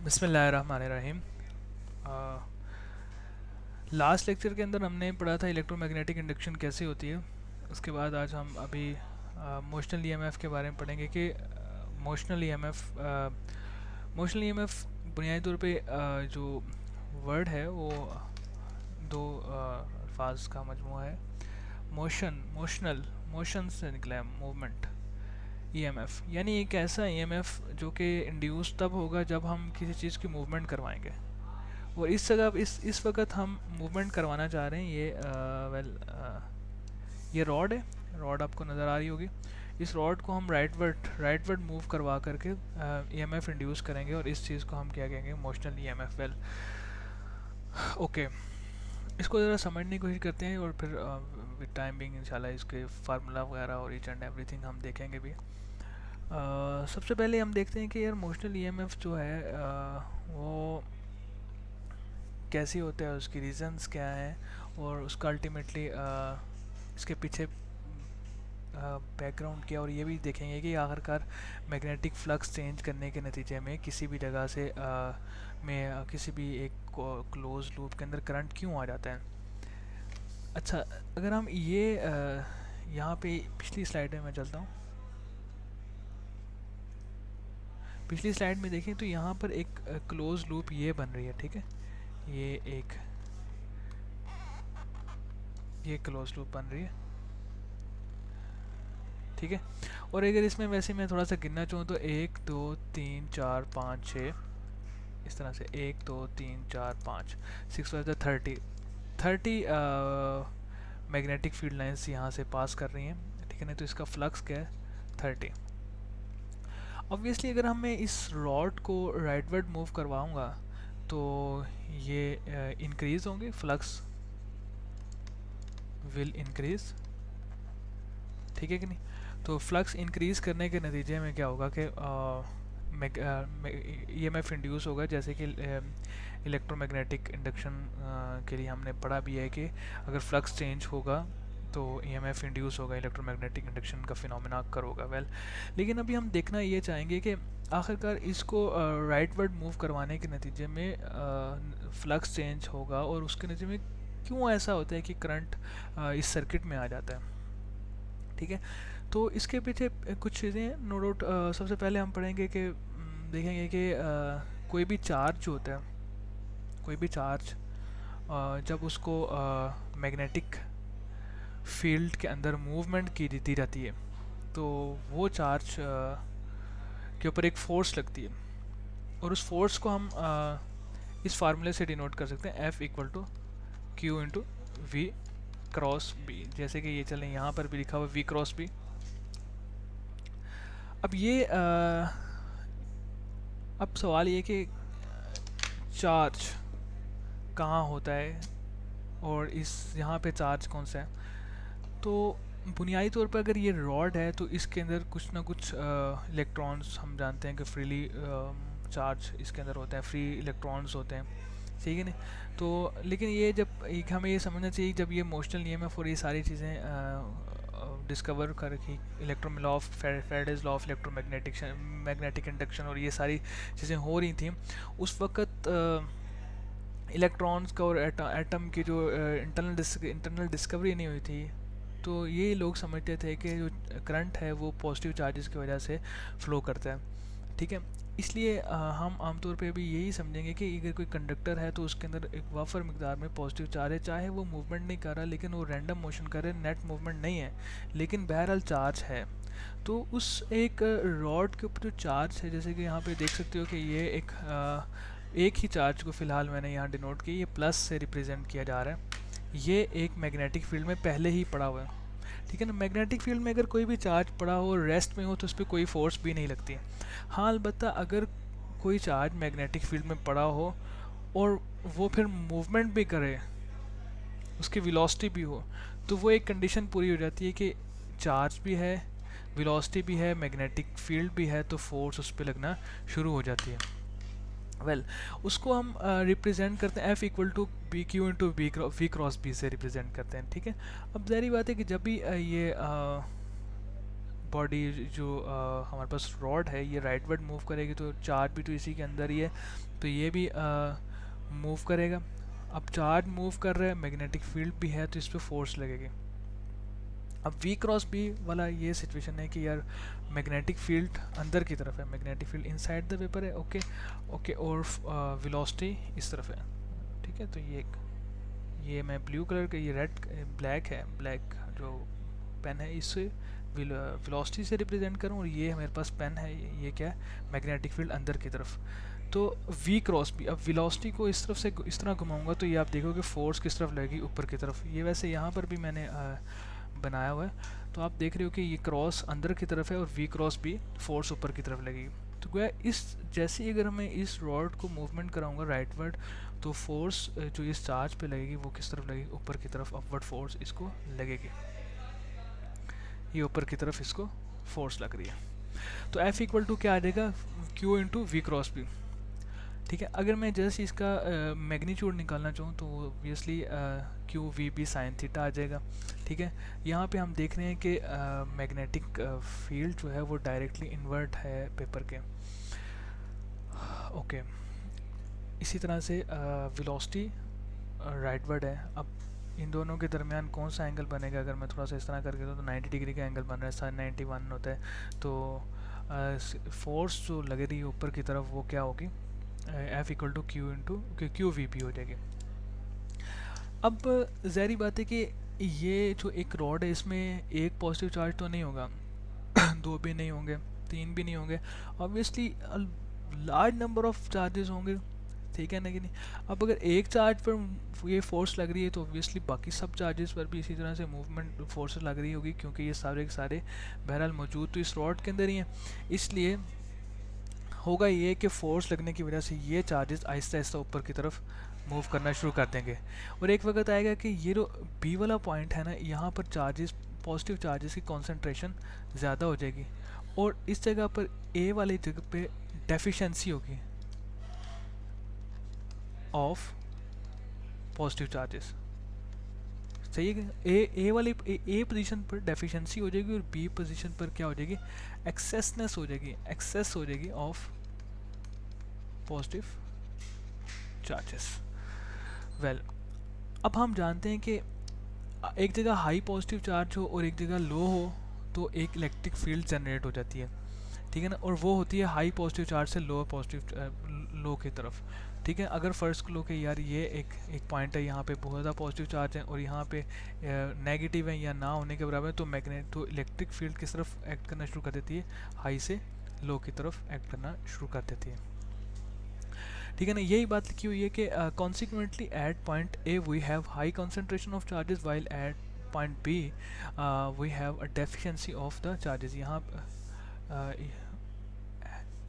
बिस्मिल्लाहिर्रहमानिर्रहीम। Last lecture के अंदर हमने पढ़ा था इलेक्ट्रोमैग्नेटिक इंडक्शन कैसे होती है। उसके बाद आज हम अभी मोशनल ईएमएफ के बारे में पढ़ेंगे कि मोशनल ईएमएफ बुनियादी तौर पे जो वर्ड है वो दो अल्फाज का मजमूआ है। मोशन से निकला है मूवमेंट। ईएमएफ यानी एक ऐसा ईएमएफ जो कि इंड्यूस तब होगा जब हम किसी चीज़ की मूवमेंट करवाएंगे। और इस जगह इस वक्त हम मूवमेंट करवाना चाह रहे हैं। ये रॉड है। रॉड आपको नज़र आ रही होगी। इस रॉड को हम राइटवर्ड मूव करवा करके ईएमएफ इंड्यूस करेंगे और इस चीज़ को हम क्या कहेंगे, मोशनल ईएमएफ। ओके, इसको ज़रा समझने की कोशिश करते हैं और फिर विद टाइम बिंग इंशाल्लाह इसके फार्मूला वगैरह और ईच एंड एवरीथिंग हम देखेंगे भी। सबसे पहले हम देखते हैं कि यार मोशनल ईएमएफ जो है वो कैसी होता है, उसकी रीज़न्स क्या हैं और उसका अल्टीमेटली इसके पीछे बैकग्राउंड क्या। और ये भी देखेंगे कि आखिरकार मैग्नेटिक फ्लक्स चेंज करने के नतीजे में किसी भी जगह से किसी भी एक क्लोज लूप के अंदर करंट क्यों आ जाता है। अच्छा, अगर हम ये यहाँ पे पिछली स्लाइड में मैं चलता हूँ। पिछली स्लाइड में देखें तो यहाँ पर एक क्लोज लूप ये बन रही है, ठीक है। ये क्लोज लूप बन रही है, ठीक है। और अगर इसमें वैसे मैं थोड़ा सा गिनना चाहूँ तो 1 2 3 4 5 6 इस तरह से 1 2 3 4 5 6 30 मैग्नेटिक फील्ड लाइंस यहाँ से पास कर रही हैं, ठीक है ना। तो इसका फ्लक्स क्या है, 30। ऑब्वियसली अगर हम मैं इस रॉड को राइटवर्ड मूव करवाऊँगा तो ये इंक्रीज़ होंगे, फ्लक्स विल इंक्रीज़, ठीक है कि नहीं। तो फ्लक्स इंक्रीज़ करने के नतीजे में क्या होगा कि ईएमएफ इंड्यूस होगा। जैसे कि इलेक्ट्रोमैग्नेटिक इंडक्शन के लिए हमने पढ़ा भी है कि अगर फ्लक्स चेंज होगा तो ईएमएफ इंड्यूस होगा, इलेक्ट्रोमैग्नेटिक इंडक्शन का फिनोमेना अकर होगा। लेकिन अभी हम देखना ये चाहेंगे कि आखिरकार इसको राइटवर्ड मूव करवाने के नतीजे में फ्लक्स चेंज होगा और उसके नतीजे में क्यों ऐसा होता है कि करंट इस सर्किट में आ जाता है, ठीक है। तो इसके पीछे कुछ चीज़ें नो डाउट। सबसे पहले हम पढ़ेंगे कि देखेंगे कि कोई भी चार्ज होता है, कोई भी चार्ज जब उसको मैग्नेटिक फील्ड के अंदर मूवमेंट की दी जाती है तो वो चार्ज के ऊपर एक फोर्स लगती है और उस फोर्स को हम इस फार्मूले से डिनोट कर सकते हैं, F equal to Q into V cross B. जैसे कि ये चलें, यहाँ पर भी लिखा हुआ वी क्रॉस बी। अब ये अब सवाल ये कि चार्ज कहाँ होता है और इस यहाँ पे चार्ज कौन सा है। तो बुनियादी तौर पर अगर ये रॉड है तो इसके अंदर कुछ ना कुछ इलेक्ट्रॉन्स, हम जानते हैं कि फ्रीली चार्ज इसके अंदर होता है, फ्री इलेक्ट्रॉन्स होते हैं, ठीक है ना। तो लेकिन ये जब एक हमें ये समझना चाहिए, जब ये मोशनल ईएमएफ और ये सारी चीज़ें डिस्कवर कर रखी, electro law of Faraday's law of magnetic induction और ये सारी चीज़ें हो रही थी, उस वक्त इलेक्ट्रॉन्स का और एटम की जो इंटरनल डिस्कवरी नहीं हुई थी। तो ये लोग समझते थे कि जो करंट है वो पॉजिटिव चार्जेस की वजह से फ़्लो करता है, ठीक है। इसलिए हम आमतौर पे भी यही समझेंगे कि अगर कोई कंडक्टर है तो उसके अंदर एक वाफर मिकदार में पॉजिटिव चार्ज है, चाहे वो मूवमेंट नहीं कर रहा, लेकिन वो रैंडम मोशन कर रहा है, नेट मूवमेंट नहीं है, लेकिन बहरहाल चार्ज है। तो उस एक रॉड के ऊपर जो चार्ज है, जैसे कि यहाँ पे देख सकते हो कि ये एक ही चार्ज को फ़िलहाल मैंने यहाँ डिनोट किया, ये प्लस से रिप्रेजेंट किया जा रहा है। ये एक मैग्नेटिक फील्ड में पहले ही पड़ा हुआ है, ठीक है ना। मैग्नेटिक फील्ड में अगर कोई भी चार्ज पड़ा हो, रेस्ट में हो, तो उस पर कोई फोर्स भी नहीं लगती। हाँ, अलबत्ता अगर कोई चार्ज मैग्नेटिक फील्ड में पड़ा हो और वो फिर मूवमेंट भी करे, उसकी वेलोसिटी भी हो, तो वो एक कंडीशन पूरी हो जाती है कि चार्ज भी है, वेलोसिटी भी है, मैग्नेटिक फील्ड भी है, तो फोर्स उस पर लगना शुरू हो जाती है। उसको हम रिप्रेजेंट करते हैं F equal to B Q into V cross B से रिप्रेजेंट करते हैं, ठीक है। अब ज़ाहिर बात है कि जब भी ये बॉडी जो हमारे पास रॉड है ये राइटवर्ड मूव करेगी, तो चार्ज भी तो इसी के अंदर ही है, तो ये भी मूव करेगा। अब चार्ज मूव कर रहा है, मैग्नेटिक फील्ड भी है, तो इस पर फोर्स लगेगी। अब वी क्रॉस बी वाला ये सिचुएशन है कि यार मैग्नेटिक फील्ड अंदर की तरफ है, magnetic field inside the paper है, ओके ओके, और वेलोसिटी इस तरफ है, ठीक है। तो ये मैं ब्लू कलर का, ये रेड ब्लैक है, ब्लैक जो पेन है इसे वेलोसिटी से रिप्रेजेंट करूँ, और ये मेरे पास पेन है, ये क्या है, मैग्नेटिक फील्ड अंदर की तरफ। तो वी क्रॉस बी, अब वेलोसिटी को इस तरफ से इस तरह घुमाऊंगा तो ये आप देखोगे फोर्स किस तरफ लगेगी, ऊपर की तरफ। ये वैसे यहाँ पर भी मैंने बनाया हुआ है, तो आप देख रहे हो कि ये क्रॉस अंदर की तरफ है और वी क्रॉस भी फोर्स ऊपर की तरफ लगेगी। तो गोया इस जैसे ही अगर मैं इस रॉड को मूवमेंट कराऊंगा राइटवर्ड, तो फोर्स जो इस चार्ज पे लगेगी वो किस तरफ लगेगी, ऊपर की तरफ, अपवर्ड फोर्स इसको लगेगी, ये ऊपर की तरफ इसको फोर्स लग रही है। तो F इक्वल टू क्या आ जाएगा, Q into V cross B, ठीक है। अगर मैं जस्ट इसका मैग्नीट्यूड निकालना चाहूँ तो obviously Q V B sine theta आ जाएगा, ठीक है। यहाँ पे हम देख रहे हैं कि मैग्नेटिक फील्ड जो है वो डायरेक्टली इन्वर्ट है पेपर के, ओके। इसी तरह से वेलोसिटी राइटवर्ड है। अब इन दोनों के दरमियान कौन सा एंगल बनेगा, अगर मैं थोड़ा सा इस तरह करके तो 90 डिग्री का एंगल बन रहा है, साइन 91 होता है। तो फोर्स जो लग रही है ऊपर की तरफ वो क्या होगी, F equal to Q into Q V P हो जाएगी। अब ज़ाहिर बात है कि ये जो एक रॉड है इसमें एक पॉजिटिव चार्ज तो नहीं होगा, दो भी नहीं होंगे, तीन भी नहीं होंगे, obviously large number of charges होंगे, ठीक है ना कि नहीं। अब अगर एक चार्ज पर ये फोर्स लग रही है तो ऑब्वियसली बाकी सब चार्जेस पर भी इसी तरह से मूवमेंट फोर्स लग रही होगी, क्योंकि ये सारे के सारे बहरहाल मौजूद तो इस रॉड के अंदर ही हैं। इसलिए होगा ये कि फोर्स लगने की वजह से ये चार्जेस आहिस्ता आहिस्ता ऊपर की तरफ मूव करना शुरू कर देंगे, और एक वक्त आएगा कि ये जो बी वाला पॉइंट है ना, यहाँ पर चार्जेस, पॉजिटिव चार्जेस की कॉन्सेंट्रेशन ज़्यादा हो जाएगी, और इस जगह पर ए वाली जगह पे डेफिशिएंसी होगी ऑफ पॉजिटिव चार्जेस, सही है। ए वाली ए पोजीशन पर डेफिशिएंसी हो जाएगी और बी पोजीशन पर क्या हो जाएगी, एक्सेसनेस हो जाएगी, एक्सेस हो जाएगी ऑफ पॉजिटिव चार्जेस। वेल, अब हम जानते हैं कि एक जगह हाई पॉजिटिव चार्ज हो और एक जगह लो हो तो एक इलेक्ट्रिक फील्ड जनरेट हो जाती है, ठीक है ना, और वो होती है हाई पॉजिटिव चार्ज से लो पॉजिटिव लो की तरफ, ठीक है। अगर फर्स्ट लो के यार ये एक पॉइंट है, यहाँ पे बहुत ज़्यादा पॉजिटिव चार्ज है और यहाँ पे नेगेटिव है या ना होने के बराबर है, तो मैग्नेट तो इलेक्ट्रिक फील्ड किस तरफ एक्ट करना शुरू कर देती है, हाई से लो की तरफ एक्ट करना शुरू कर देती है, ठीक है ना। यही बात लिखी हुई है कि consequently at point A we have high concentration of charges while at point B we have a deficiency of the charges.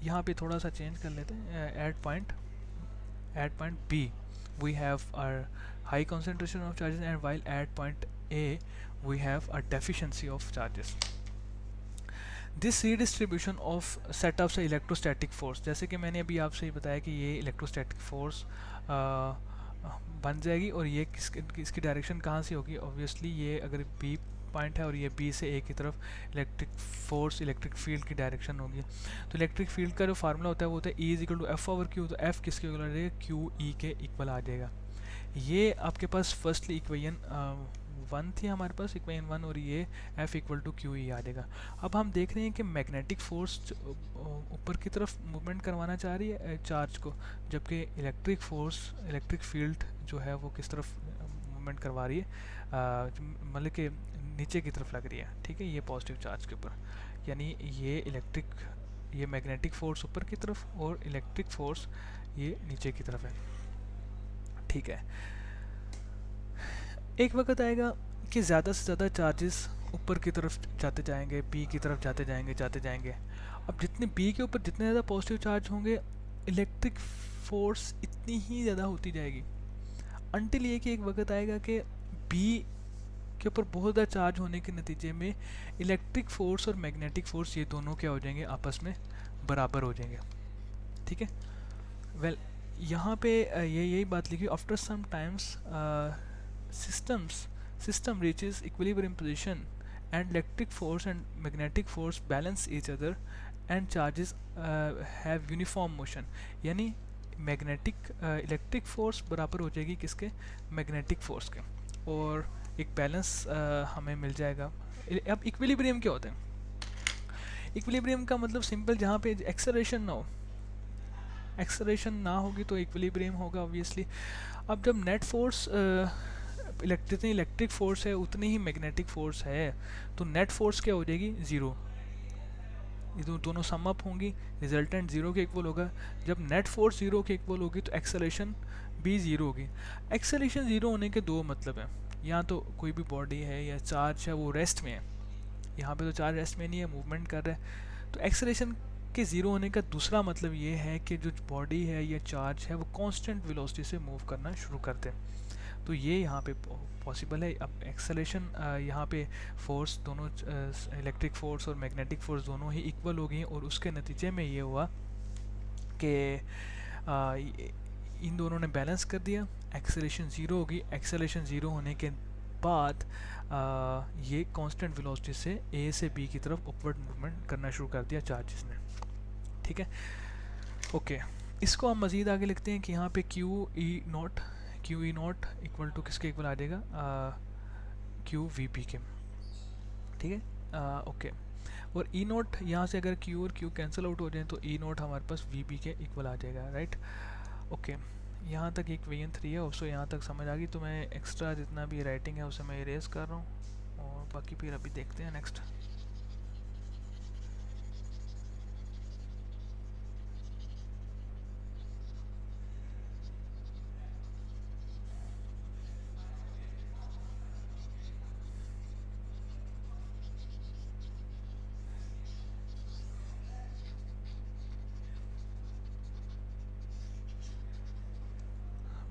यहाँ पे थोड़ा सा चेंज कर लेते हैं, at point B we have a high concentration of charges and while at point A we have a deficiency of charges. This redistribution of setups electrostatic force, जैसे कि मैंने अभी आपसे बताया कि ये इलेक्ट्रोस्टैटिक फोर्स बन जाएगी, और ये इसकी डायरेक्शन कहाँ से होगी, ऑब्वियसली ये अगर बी पॉइंट है और ये बी से ए की तरफ इलेक्ट्रिक फोर्स, इलेक्ट्रिक फील्ड की डायरेक्शन होगी। तो इलेक्ट्रिक फील्ड का जो फार्मूला होता है वो होता है E is equal to F over Q, तो एफ किसके इक्वल आ जाएगा, क्यू ई के इक्वल आ जाएगा। ये आपके पास फर्स्टली इक्वेशन 1 थी हमारे पास, इक्वेशन 1, और ये F equal to Q E आ जाएगा। अब हम देख रहे हैं कि मैग्नेटिक फोर्स ऊपर की तरफ मूवमेंट करवाना चाह रही है चार्ज को, जबकि इलेक्ट्रिक फोर्स, इलेक्ट्रिक फील्ड जो है वो किस तरफ मूवमेंट करवा रही है, मतलब कि नीचे की तरफ लग रही है, ठीक है, ये पॉजिटिव चार्ज के ऊपर, यानी ये मैग्नेटिक फोर्स ऊपर की तरफ और इलेक्ट्रिक फोर्स ये नीचे की तरफ है, ठीक है। एक वक्त आएगा कि ज़्यादा से ज़्यादा चार्जेस ऊपर की तरफ जाते जाएंगे, बी की तरफ जाते जाएंगे। अब जितने बी के ऊपर जितने ज़्यादा पॉजिटिव चार्ज होंगे, इलेक्ट्रिक फोर्स इतनी ही ज़्यादा होती जाएगी, अनटिल ये कि एक वक्त आएगा कि बी के ऊपर बहुत ज़्यादा चार्ज होने के नतीजे में इलेक्ट्रिक फोर्स और मैग्नेटिक फोर्स ये दोनों क्या हो जाएंगे, आपस में बराबर हो जाएंगे, ठीक है। वेल, यहाँ पे यही बात लिखी, after some times system reaches equilibrium position and electric force and magnetic force balance each other and charges have uniform motion. यानी मैग्नेटिक इलेक्ट्रिक फोर्स बराबर हो जाएगी किसके, मैग्नेटिक फोर्स के, और एक बैलेंस हमें मिल जाएगा। अब इक्विलिब्रियम क्या होता है? इक्विलिब्रियम का मतलब सिंपल, जहाँ पे एक्सेलरेशन ना हो, एक्सेलरेशन ना होगी तो इक्विलिब्रियम होगा ऑब्वियसली। अब जब नेट फोर्स जितनी इलेक्ट्रिक फोर्स है उतनी ही मैग्नेटिक फोर्स है, तो नेट फोर्स क्या हो जाएगी, ज़ीरो। ये दोनों सम अप होंगी, रिजल्टेंट ज़ीरो के इक्वल होगा। जब नेट फोर्स ज़ीरो के इक्वल होगी तो एक्सेलरेशन भी ज़ीरो होगी। एक्सेलरेशन ज़ीरो होने के दो मतलब हैं, या तो कोई भी बॉडी है या चार्ज है वो रेस्ट में है, यहाँ पे तो चार्ज रेस्ट में नहीं है, मूवमेंट कर रहा है। तो एक्सेलरेशन के ज़ीरो होने का दूसरा मतलब ये है कि जो बॉडी है या चार्ज है वो कांस्टेंट वेलोसिटी से मूव करना शुरू करते हैं। तो ये यहाँ पे पॉसिबल है। अब एक्सेलरेशन यहाँ पे फोर्स दोनों इलेक्ट्रिक फोर्स और मैग्नेटिक फोर्स दोनों ही इक्वल हो गई, और उसके नतीजे में ये हुआ कि इन दोनों ने बैलेंस कर दिया, एक्सेलरेशन ज़ीरो होगी। एक्सेलरेशन ज़ीरो होने के बाद ये कांस्टेंट वेलोसिटी से ए से बी की तरफ अपवर्ड मूवमेंट करना शुरू कर दिया चार्जेस ने। ठीक है, ओके। इसको हम मज़ीद आगे लिखते हैं कि यहाँ पे Q E not equal to किसके इक्वल आ जाएगा, क्यू वी पी के। ठीक है, ओके। और ई नॉट यहाँ से अगर क्यू और क्यू कैंसिल आउट हो जाए तो ई नॉट हमारे पास वी पी के इक्वल आ जाएगा, राइट। ओके, यहाँ तक एक वी एन थ्री है, उसको यहाँ तक समझ आ गई। तो मैं एक्स्ट्रा जितना भी राइटिंग है उसे मैं इरेज कर रहा हूँ, और बाकी फिर अभी देखते हैं नेक्स्ट।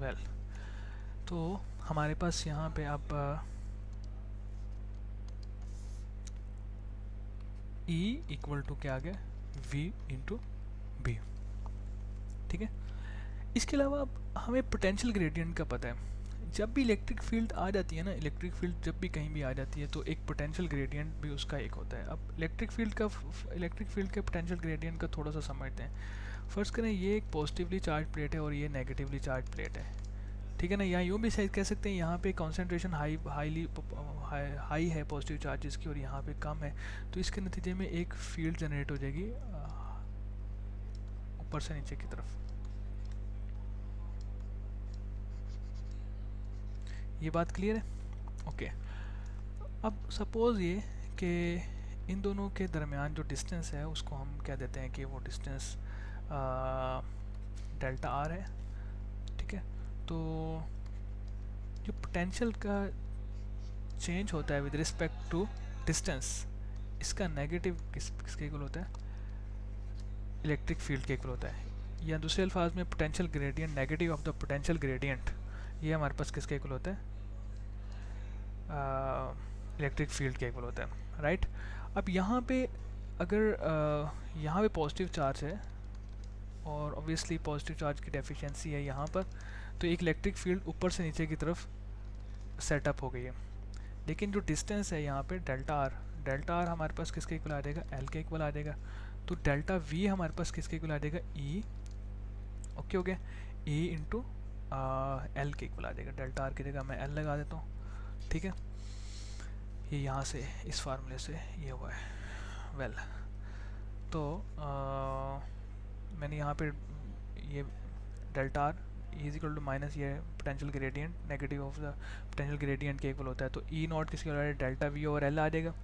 वेल, तो हमारे पास यहाँ पे अब E इक्वल टू क्या आ गया, V इंटू बी। ठीक है, इसके अलावा अब हमें पोटेंशियल ग्रेडियंट का पता है। जब भी इलेक्ट्रिक फील्ड आ जाती है ना, इलेक्ट्रिक फील्ड जब भी कहीं भी आ जाती है तो एक पोटेंशियल ग्रेडियंट भी उसका एक होता है। अब इलेक्ट्रिक फील्ड के पोटेंशियल ग्रेडियंट का थोड़ा सा समझते हैं। फर्स्ट करें, ये एक पॉजिटिवली चार्ज प्लेट है और ये नेगेटिवली चार्ज प्लेट है। ठीक है ना, या यूँ भी शायद कह सकते हैं यहाँ पे कॉन्सेंट्रेशन हाई है पॉजिटिव चार्जेस की और यहाँ पे कम है, तो इसके नतीजे में एक फील्ड जनरेट हो जाएगी ऊपर से नीचे की तरफ। ये बात क्लियर है? ओके। अब सपोज़ ये कि इन दोनों के दरमियान जो डिस्टेंस है उसको हम क्या देते हैं कि वो डिस्टेंस डेल्टा आर है। ठीक है, तो जो पोटेंशियल का चेंज होता है विद रिस्पेक्ट टू डिस्टेंस, इसका नेगेटिव किसके इक्वल होता है, इलेक्ट्रिक फील्ड के इक्वल होता है। या दूसरे अल्फाज में potential gradient, negative of the potential gradient, ये हमारे पास किसके इक्वल होता है, इलेक्ट्रिक फील्ड के इक्वल होता है, राइट। अब यहाँ पे अगर यहाँ पे पॉजिटिव चार्ज है और ऑब्वियसली पॉजिटिव चार्ज की डेफिशिएंसी है यहाँ पर, तो एक इलेक्ट्रिक फील्ड ऊपर से नीचे की तरफ सेटअप हो गई है। लेकिन जो डिस्टेंस है यहाँ पे डेल्टा आर हमारे पास किसके इक्वल आ जाएगा, एल के इक्वल आ जाएगा। तो डेल्टा वी हमारे पास किसके इक्वल आ जाएगा, ई। ओके हो गया, ई इंटू एल के इक्वल आ जाएगा। डेल्टा आर की जगह मैं एल लगा देता हूँ। ठीक है, ये यहाँ से इस फार्मूले से ये हुआ है। वेल, तो मैंने यहाँ पे ये delta R is equal to minus ये potential gradient, negative of the potential gradient के इक्वल होता है। तो ई नॉट किसके इक्वल आ जाएगा, डेल्टा वी और एल आ जाएगा।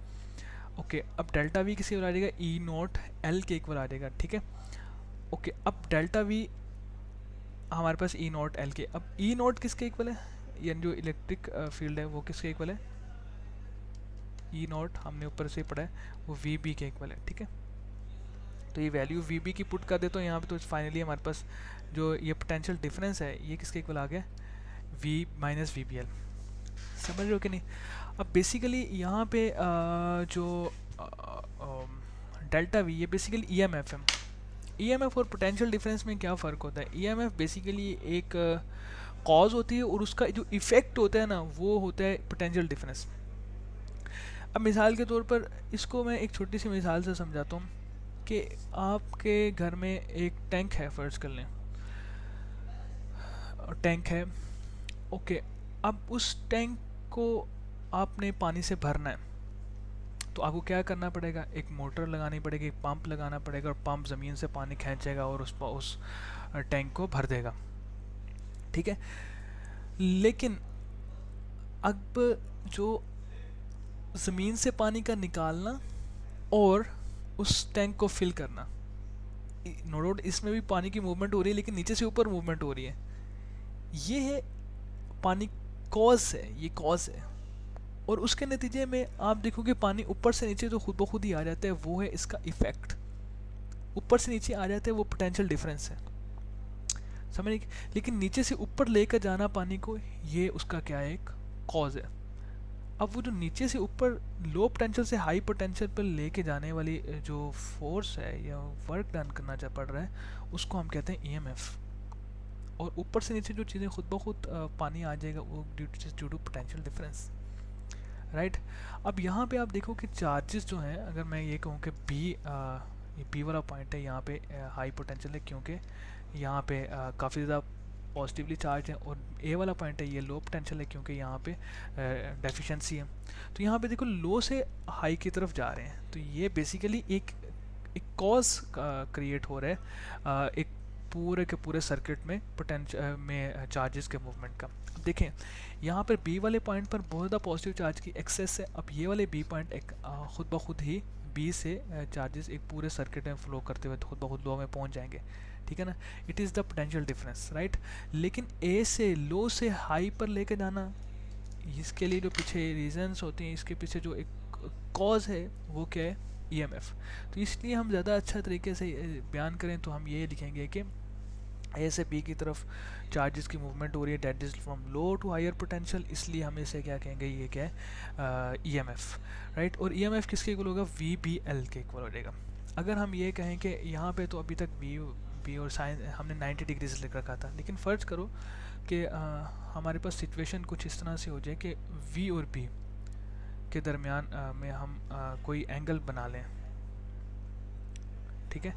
ओके, अब डेल्टा वी किसके इक्वल आ जाएगा, ई नॉट एल के इक्वल आ जाएगा। ठीक है, ओके। अब डेल्टा वी हमारे पास ई नॉट एल के, अब ई नॉट किसके इक्वल है, यानी जो इलेक्ट्रिक फील्ड है वो किसके इक्वल है, ई नॉट हमने ऊपर से पढ़ा है वो वी बी के इक्वल है। ठीक है, तो ये वैल्यू वी बी की पुट कर देता हूँ यहाँ पे, तो फाइनली हमारे पास जो ये पोटेंशियल डिफरेंस है ये किसके इक्वल आ गया, V minus V B L. समझ रहे हो कि नहीं? अब बेसिकली यहाँ पे जो डेल्टा वी ये बेसिकली ई एम एफ है। ई एम एफ और पोटेंशियल डिफरेंस में क्या फ़र्क होता है, ई एम एफ बेसिकली एक कॉज होती है और उसका जो इफ़ेक्ट होता है ना वो होता है पोटेंशियल डिफरेंस। अब मिसाल के तौर पर इसको मैं एक छोटी सी मिसाल से समझाता हूँ कि आपके घर में एक टैंक है, फ़र्ज़ कर लें, टैंक है, ओके। अब उस टैंक को आपने पानी से भरना है, तो आपको क्या करना पड़ेगा, एक मोटर लगानी पड़ेगी, एक पंप लगाना पड़ेगा, और पंप ज़मीन से पानी खींचेगा और उस टैंक को भर देगा, ठीक है। लेकिन अब जो ज़मीन से पानी का निकालना और उस टैंक को फिल करना, नो डाउट इसमें भी पानी की मूवमेंट हो रही है, लेकिन नीचे से ऊपर मूवमेंट हो रही है, ये है पानी, कॉज है, ये कॉज है। और उसके नतीजे में आप देखोगे पानी ऊपर से नीचे तो खुद ब खुद ही आ जाता है, वो है इसका इफ़ेक्ट। ऊपर से नीचे आ जाता है, वो पोटेंशियल डिफरेंस है, समझ। लेकिन नीचे से ऊपर लेकर जाना पानी को, ये उसका क्या है, एक कॉज है। अब वो जो नीचे से ऊपर लो पोटेंशियल से हाई पोटेंशियल पर लेके जाने वाली जो फोर्स है या वर्क डन करना जा पड़ रहा है, उसको हम कहते हैं ईएमएफ। और ऊपर से नीचे जो चीज़ें खुद ब खुद पानी आ जाएगा, वो due to potential difference, right. अब यहाँ पे आप देखो कि चार्जेस जो हैं, अगर मैं ये कहूँ कि ये बी वाला पॉइंट है, यहाँ पे हाई पोटेंशियल है क्योंकि यहाँ पे काफ़ी ज़्यादा पॉजिटिवली चार्ज है, और ए वाला पॉइंट है, ये लो पोटेंशियल है क्योंकि यहाँ पे डेफिशिएंसी है। तो यहाँ पे देखो लो से हाई की तरफ जा रहे हैं, तो ये बेसिकली एक कॉज क्रिएट हो रहा है एक पूरे के पूरे सर्किट में पोटेंशियल में चार्जेस के मूवमेंट का। अब देखें यहाँ पर बी वाले पॉइंट पर बहुत ज़्यादा पॉजिटिव चार्ज की एक्सेस है। अब ये वाले बी पॉइंट एक खुद ब खुद ही बी से चार्जेस एक पूरे सर्किट में फ्लो करते हुए खुद ब खुद लो में पहुँच जाएंगे, ठीक है ना। It is the potential difference, right. लेकिन ए से लो से हाई पर लेके जाना, इसके लिए जो पीछे रीजंस होती हैं, इसके पीछे जो एक कॉज है, वो क्या है, ईएमएफ। तो इसलिए हम ज़्यादा अच्छा तरीके से बयान करें तो हम ये लिखेंगे कि ए से बी की तरफ चार्जेस की मूवमेंट हो रही है, that is from low to higher potential, इसलिए हम इसे क्या कहेंगे, ये क्या है, ईएमएफ, राइट। और ईएमएफ किसके इक्वल होगा, वी बी एल के इक्वल हो जाएगा। अगर हम ये कहें कि यहाँ पे तो अभी तक वी बी और साइन हमने 90 डिग्री से लिख रखा था, लेकिन फ़र्ज करो कि हमारे पास सिचुएशन कुछ इस तरह से हो जाए कि वी और बी के दरमियान में हम कोई एंगल बना लें, ठीक है।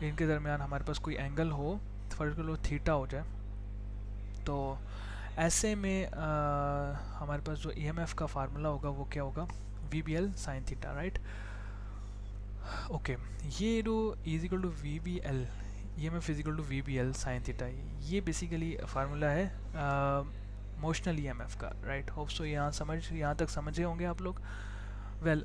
इनके दरमियान हमारे पास कोई एंगल हो, फ़र्ज कर लो थीटा हो जाए, तो ऐसे में हमारे पास जो ईएमएफ का फार्मूला होगा वो क्या होगा, V B L sine theta, right. Okay, ये जो is equal to V B L, EMF is equal to V B L sine theta, ये बेसिकली फार्मूला है मोशनल ईएमएफ का, राइट। होप सो यहाँ तक समझे होंगे आप लोग। वेल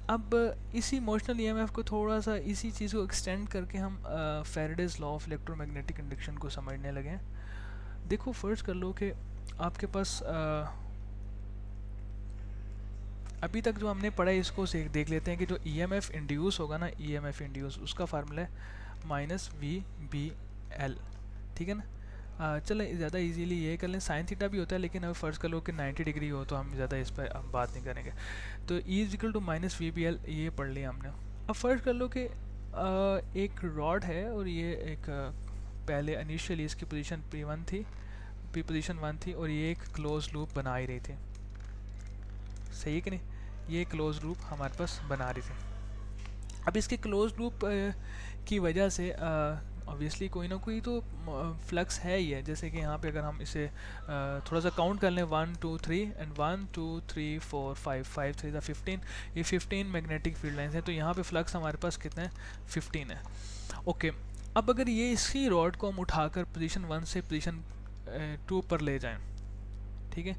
अब इसी मोशनल ईएमएफ को थोड़ा सा इसी चीज़ को एक्सटेंड करके हम Faraday's law of electromagnetic induction को समझने लगे। देखो फ़र्ज कर लो कि आपके पास अभी तक जो हमने पढ़ा है इसको देख लेते हैं कि जो ईएमएफ इंड्यूस होगा ना, ईएमएफ इंड्यूस, उसका फार्मूला है माइनस वी बी एल, ठीक है ना। चलें ज़्यादा इजीली ये कर लें, साइन थीटा भी होता है, लेकिन अगर फ़र्ज़ कर लो कि 90 डिग्री हो तो हम ज़्यादा इस पर बात नहीं करेंगे। तो E is equal to minus V B L, ये पढ़ लिया हमने। अब फ़र्ज़ कर लो कि एक रॉड है और ये एक पहले इनिशियली इसकी पोजीशन P1 थी, पोजीशन 1 थी, और ये एक क्लोज लूप बना ही रही थी, सही है कि नहीं, ये क्लोज लूप हमारे पास बना रही थी। अब इसके क्लोज लूप की वजह से ऑब्वियसली कोई ना कोई तो फ्लक्स है ही है। जैसे कि यहाँ पे अगर हम इसे थोड़ा सा काउंट कर लें, 1 2 3 एंड 1 2 3 4 5 5 3 15, ये 15 मैग्नेटिक फील्ड लाइन्स हैं, तो यहाँ पे फ्लक्स हमारे पास कितने हैं, 15 है। ओके, अब अगर ये इसी रॉड को हम उठाकर पोजीशन 1 से पोजीशन 2 पर ले जाएं, ठीक है,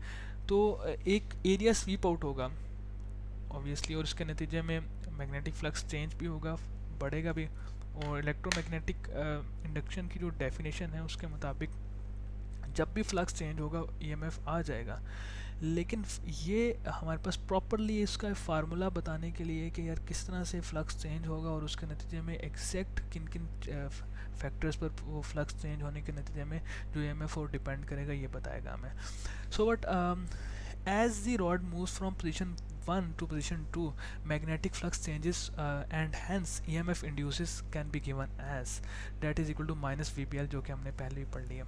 तो एक एरिया स्वीप आउट होगा ऑब्वियसली, और इसके नतीजे में मैग्नेटिक फ्लक्स चेंज भी होगा, बढ़ेगा भी। और इलेक्ट्रोमैग्नेटिक इंडक्शन की जो डेफिनेशन है उसके मुताबिक जब भी फ्लक्स चेंज होगा ईएमएफ आ जाएगा। लेकिन ये हमारे पास प्रॉपरली इसका फार्मूला बताने के लिए कि यार किस तरह से फ्लक्स चेंज होगा और उसके नतीजे में एग्जैक्ट किन किन फैक्टर्स पर वो फ्लक्स चेंज होने के नतीजे में जो ईएमएफ और डिपेंड करेगा, ये बताएगा हमें। So but as the rod moves from position 1 to position 2, magnetic flux changes and hence EMF induces can be given as that is equal to minus VBL, जो कि हमने पहले भी पढ़ लिया,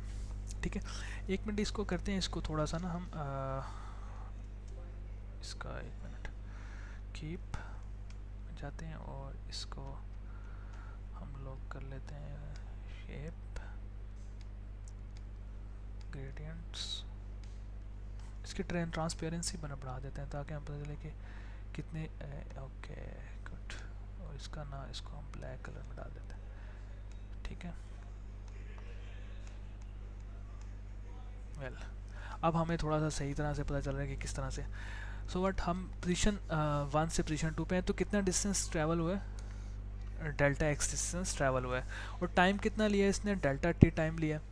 ठीक है। एक मिनट इसको करते हैं, इसको थोड़ा सा ना हम इसका एक मिनट कीप जाते हैं और इसको हम लोग कर लेते हैं शेप ग्रेडियंट्स, इसकी ट्रांसपेरेंसी बढ़ा देते हैं ताकि हम पता चले कि कितने ओके गुड। और इसका ना इसको हम ब्लैक कलर में डाल देते हैं, ठीक है। वेल अब हमें थोड़ा सा सही तरह से पता चल रहा है कि किस तरह से। सो वट हम पोजीशन 1 से पोजीशन 2 पे हैं, तो कितना डिस्टेंस ट्रैवल हुआ है, डेल्टा एक्स डिस्टेंस ट्रैवल हुआ है, और टाइम कितना लिया है इसने, डेल्टा टी टाइम लिया है।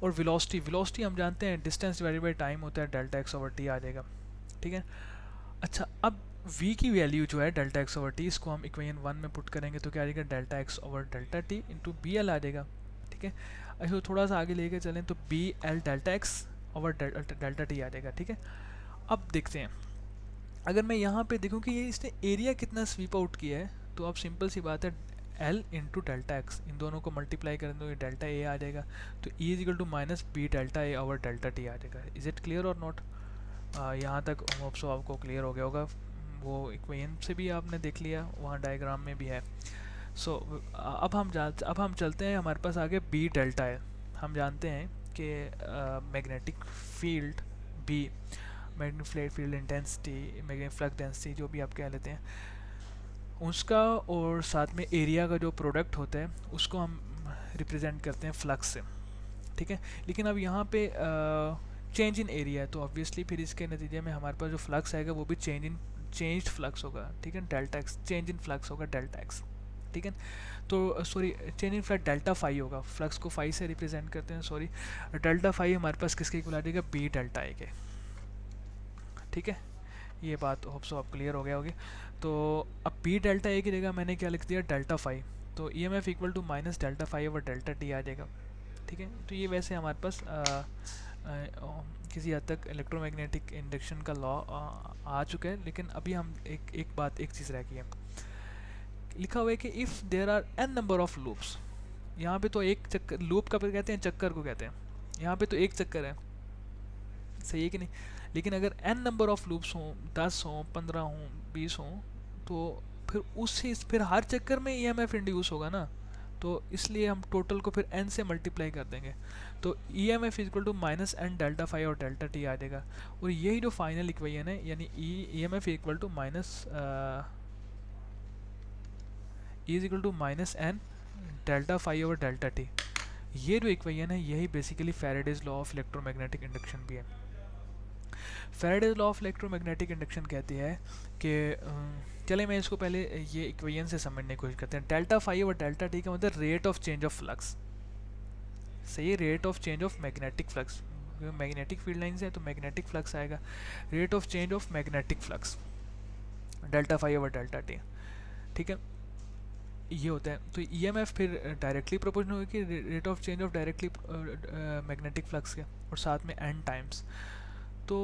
और वेलोसिटी हम जानते हैं डिस्टेंस डिवाइडेड बाई टाइम होता है, डेल्टा एक्स ओवर टी आ जाएगा, ठीक है। अच्छा अब v की वैल्यू जो है डेल्टा एक्स ओवर टी, इसको हम इक्वेशन 1 में पुट करेंगे तो क्या आ जाएगा, delta X over delta T into B L आ जाएगा, ठीक है। अच्छा थोड़ा सा आगे लेके चलें तो B L delta X over delta T आ जाएगा, ठीक है। अब देखते हैं अगर मैं यहाँ पे देखूँ कि ये इसने एरिया कितना स्वीप आउट किया है, तो अब सिंपल सी बात है एल इंटू डेल्टा एक्स, इन दोनों को मल्टीप्लाई करें तो ये डेल्टा ए आ जाएगा, तो E is equal to minus B delta A over delta T आ जाएगा। इज़ इट क्लियर और नॉट? यहाँ तक होप सो आपको क्लियर हो गया होगा, वो इक्वेशन से भी आपने देख लिया, वहाँ डायग्राम में भी है। सो अब हम चलते हैं, हमारे पास आगे बी डेल्टा है। हम जानते हैं कि magnetic field B, magnetic field intensity, magnetic flux density जो भी आप कह लेते हैं उसका, और साथ में एरिया का जो प्रोडक्ट होता है उसको हम रिप्रेजेंट करते हैं फ्लक्स से, ठीक है। लेकिन अब यहाँ पे चेंज इन एरिया है, तो ऑब्वियसली फिर इसके नतीजे में हमारे पास जो फ्लक्स आएगा वो भी चेंज्ड फ्लक्स होगा, ठीक है। Delta X change in flux होगा, डेल्टा एक्स, ठीक है। तो sorry change in flux delta phi होगा, फ्लक्स को फाई से रिप्रेजेंट करते हैं, सॉरी डेल्टा फाई हमारे पास किसके इक्वल आ जाएगा, बी डेल्टा ए के, ठीक है। ये बात होप सो आप क्लियर हो गया होगी। तो अब बी डेल्टा ए की जगह मैंने क्या लिख दिया, डेल्टा फाई, तो E M F equal to minus delta phi over delta T आ जाएगा, ठीक है। तो ये वैसे हमारे पास किसी हद तक इलेक्ट्रोमैग्नेटिक इंडक्शन का लॉ आ चुका है, लेकिन अभी हम एक चीज़ रह गई है, लिखा हुआ है कि if there are N number of loops, यहाँ पे तो एक चक्कर, लूप का कहते हैं, चक्कर को कहते हैं, यहाँ पे तो एक चक्कर है, सही है कि नहीं। लेकिन अगर एन नंबर ऑफ लूप्स हों, 10 हों, 15 हों, 20 हों, तो फिर हर चक्कर में ईएमएफ इंड्यूस होगा ना, तो इसलिए हम टोटल को फिर एन से मल्टीप्लाई कर देंगे, तो E M F is equal to minus N delta phi और डेल्टा टी आ जाएगा। और यही जो फाइनल इक्वेशन है, यानी E M F equal to minus E is equal to minus N delta phi over delta T, ये जो इक्वेशन है यही basically Faraday's law of electromagnetic induction भी है। Faraday's law of electromagnetic induction कहती है कि चले मैं इसको पहले ये इक्वेशन से समझने की कोशिश करते हैं। डेल्टा फाई और डेल्टा टी का मतलब rate of change of flux, सही है, rate of change of magnetic flux, magnetic field lines है तो मैग्नेटिक फ्लक्स आएगा, rate of change of magnetic flux delta phi over delta T, ठीक है, ये होता है। तो ईएमएफ फिर डायरेक्टली प्रोपोर्शनल होगी कि rate of change of directly magnetic flux के, और साथ में एन टाइम्स। तो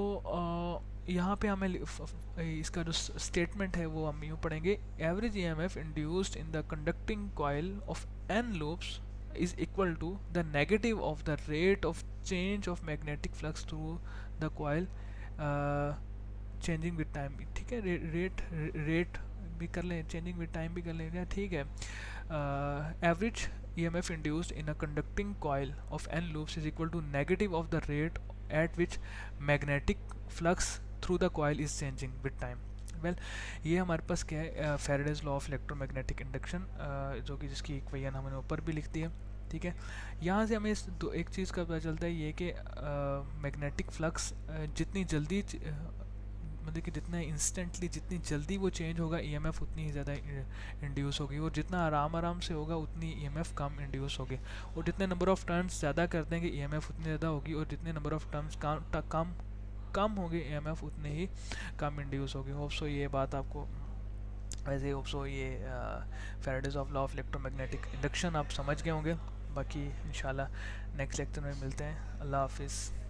यहाँ पे हमें इसका जो स्टेटमेंट है वो हम यूँ पढ़ेंगे, average EMF induced in the conducting coil of N loops is equal to the negative of the rate of change of magnetic flux through the coil changing with time, ठीक है। रेट भी कर लें, चेंजिंग विद टाइम भी कर लें, ठीक है। Average EMF induced in a conducting coil of n loops is equal to negative of the rate at which magnetic flux through the coil is changing with time. Well, ये हमारे पास क्या है, Faraday's law of electromagnetic induction, जो कि जिसकी equation हमने ऊपर भी लिख दी है, ठीक है। यहाँ से हमें एक चीज़ का पता चलता है, ये कि मैग्नेटिक फ्लक्स जितनी जल्दी मतलब कि जितना इंस्टेंटली, जितनी जल्दी वो चेंज होगा ईएमएफ उतनी ही ज़्यादा इंड्यूस होगी, और जितना आराम से होगा उतनी ईएमएफ कम इंड्यूस होगी, और जितने नंबर ऑफ़ टर्न्स ज़्यादा कर देंगे ईएमएफ उतनी ज़्यादा होगी, और जितने नंबर ऑफ़ टर्न्स कम होंगे ईएमएफ उतने ही कम इंड्यूस होगी। होप सो ये बात आपको, वैसे होप सो ये Faraday's of law of electromagnetic induction आप समझ गए होंगे। बाकी इंशाल्लाह नेक्स्ट लेक्चर में मिलते हैं। अल्लाह हाफिज़।